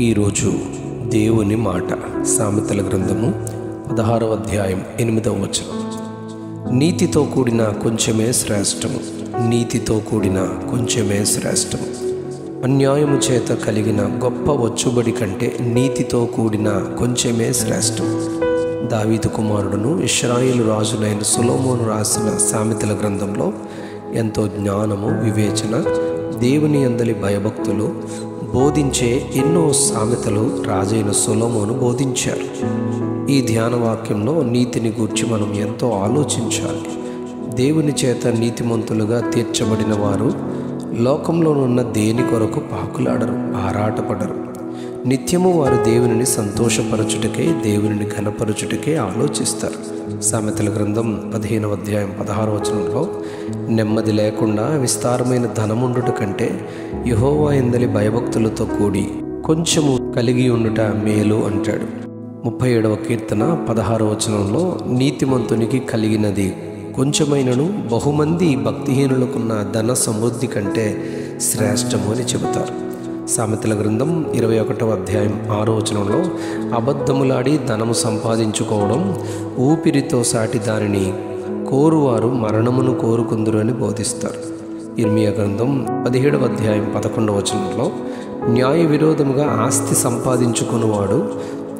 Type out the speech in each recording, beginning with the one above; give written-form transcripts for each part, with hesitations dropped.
ఈరోజు దేవుని మాట సామెతల గ్రంథము 16వ అధ్యాయం 8వ వచనం. నీతితో కూడిన కొంచెమే శ్రేష్టము, నీతితో కూడిన కొంచెమే శ్రేష్టము. అన్యాయము చేత కలిగిన గొప్ప వచ్చుబడి కంటే నీతితో కూడిన కొంచెమే శ్రేష్టం. దావీదు కుమారుడును ఇశ్రాయేలు రాజునైన సొలొమోను రాసిన సామెతల గ్రంథంలో ఎంతో జ్ఞానము, వివేచన, దేవుని యందలి భయభక్తులు బోధించే ఎన్నో సామెతలు రాజైన సొలొమోను బోధించారు. ఈ ధ్యాన వాక్యంలో నీతిని గూర్చి మనం ఎంతో ఆలోచించాలి. దేవుని చేత నీతిమంతులుగా తీర్చబడిన వారు లోకంలోనున్న దేని కొరకు పాకులాడరు, ఆరాటపడరు. నిత్యము వారు దేవునిని సంతోషపరచుటకే, దేవునిని ఘనపరచుటకే ఆలోచిస్తారు. సామెతల గ్రంథం 15వ అధ్యాయం 16వ వచనంలో నెమ్మది లేకుండా విస్తారమైన ధనముండుట కంటే యెహోవా యందలి భయభక్తులతో కూడి కొంచెము కలిగి ఉండుట మేలు అంటాడు. 37వ కీర్తన 16వ వచనంలో నీతిమంతునికి కలిగినది కొంచెమైనను బహుమంది భక్తిహీనులకున్న ధన సమృద్ధి కంటే శ్రేష్టము అని చెబుతారు. సామెతల గ్రంథం 21వ అధ్యాయం 6వ వచనంలో అబద్ధములాడి ధనము సంపాదించుకోవడం ఊపిరితో సాటి దానిని కోరువారు మరణమును కోరుకుందురు అని బోధిస్తారు. ఇర్మియా గ్రంథం 17వ అధ్యాయం 11వ వచనంలో న్యాయ విరోధముగా ఆస్తి సంపాదించుకున్నవాడు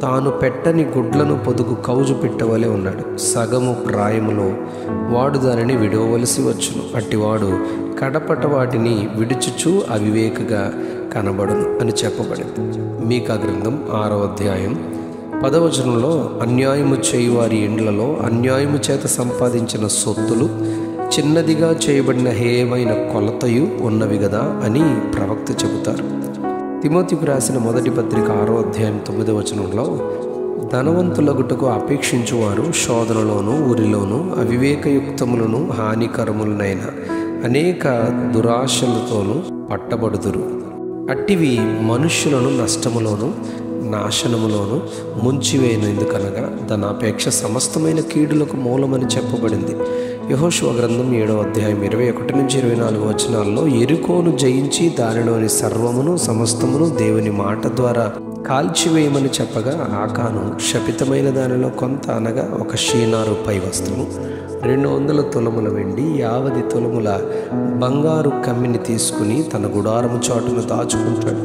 తాను పెట్టని గుడ్లను పొదుగు కౌజు పెట్టవలే ఉన్నాడు. సగము ప్రాయములో వాడు దానిని విడవలసి వచ్చును. అట్టివాడు కడపట వాటిని విడుచుచు అవివేకగా కనబడును అని చెప్పబడింది. మీకా గ్రంథం 6వ అధ్యాయం 10వ వచనంలో అన్యాయము చేయువారి ఇండ్లలో అన్యాయము చేత సంపాదించిన సొత్తులు చిన్నదిగా చేయబడిన హేయమైన కొలతయు ఉన్నవి గదా అని ప్రవక్త చెబుతారు. తిమోతికి రాసిన మొదటి పత్రిక 6వ అధ్యాయం 9వ వచనంలో ధనవంతులగుటకు అపేక్షించువారు శోధనలోను ఊరిలోను అవివేకయుక్తములను హానికరములనైన అనేక దురాశలతోనూ పట్టబడుదురు. అట్టివి మనుష్యులను నష్టములోను నాశనములోను ముంచివేయనందుకనగా ధనాపేక్ష సమస్తమైన కీడులకు మూలమని చెప్పబడింది. యెహోషువ గ్రంథం 7వ అధ్యాయం 21 నుంచి 24 వచనాల్లో యెరికోను జయించి దానిలోని సర్వమును సమస్తమును దేవుని మాట ద్వారా కాల్చివేయమని చెప్పగా ఆకాను శపితమైన దానిలో కొంత అనగా ఒక షీనారు పై వస్త్రము, 200 తులముల వెండి, 50 తులముల బంగారు కమ్మిని తీసుకుని తన గుడారము చాటును దాచుకుంటాడు.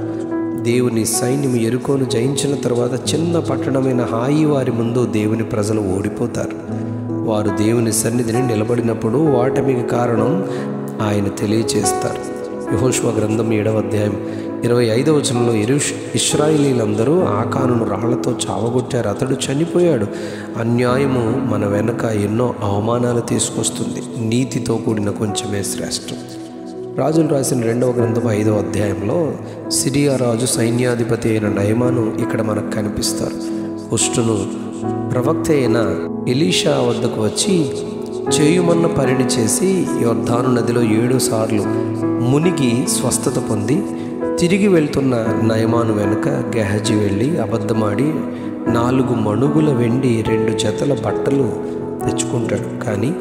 దేవుని సైన్యము యెరికోను జయించిన తర్వాత చిన్న పట్టణమైన హాయి వారి ముందు దేవుని ప్రజలు ఓడిపోతారు. వారు దేవుని సన్నిధిని నిలబడినప్పుడు వాటమికి కారణం ఆయన తెలియచేస్తారు. యెహోషువ గ్రంథం 7వ అధ్యాయం 25వ వచనంలో ఇశ్రాయేలీలందరూ ఆకానును రాళ్లతో చావగొట్టారు, అతడు చనిపోయాడు. అన్యాయము మన వెనక ఎన్నో అవమానాలు తీసుకొస్తుంది. నీతితో కూడిన కొంచెమే శ్రేష్టం. రాజులు రాసిన 2వ గ్రంథం 5వ అధ్యాయంలో సిరియా రాజు సైన్యాధిపతి అయిన నయమాను ఇక్కడ మనకు కనిపిస్తారు. కుష్టును ప్రవక్త అయిన ఎలీషా వద్దకు వచ్చి చేయుమన్న పనిని చేసి యొర్దాను నదిలో 7 సార్లు మునిగి స్వస్థత పొంది తిరిగి వెళ్తున్న నయమాను వెనుక గెహజీ వెళ్ళి అబద్ధమాడి 4 మణుగుల వెండి 2 జతల బట్టలు తెచ్చుకుంటాడు. కానీ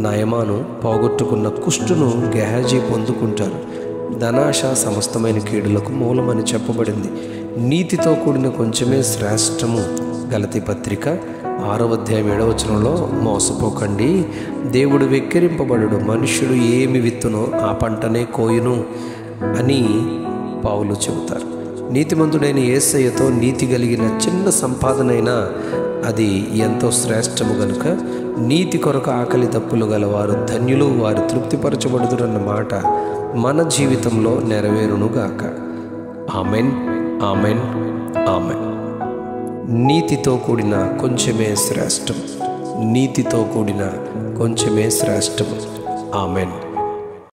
నయమాను పోగొట్టుకున్న కుష్టును గెహజీ పొందుకుంటారు. ధనాశ సమస్తమైన కీడులకు మూలమని చెప్పబడింది. నీతితో కూడిన కొంచెమే శ్రేష్టము. గలతీ పత్రిక 6వ అధ్యాయం 7వ వచనంలో మోసపోకండి, దేవుడు వెక్కిరింపబడుడు, మనుష్యుడు ఏమి విత్తునో ఆ పంటనే కోయును అని పౌలు చెబుతారు. నీతిమంతుడైన యేసయ్యతో నీతి కలిగిన చిన్న సంపాదనైనా అది ఎంతో శ్రేష్టము గనుక నీతి కొరకు ఆకలి దప్పులు గలవారు ధన్యులు, వారు తృప్తిపరచబడుదురన్న మాట మన జీవితంలో నెరవేరునుగాక. Amen, amen, amen. నీతితో కూడిన కొంచెమే శ్రేష్టం, నీతితో కూడిన కొంచెమే శ్రేష్టం. ఆమెన్.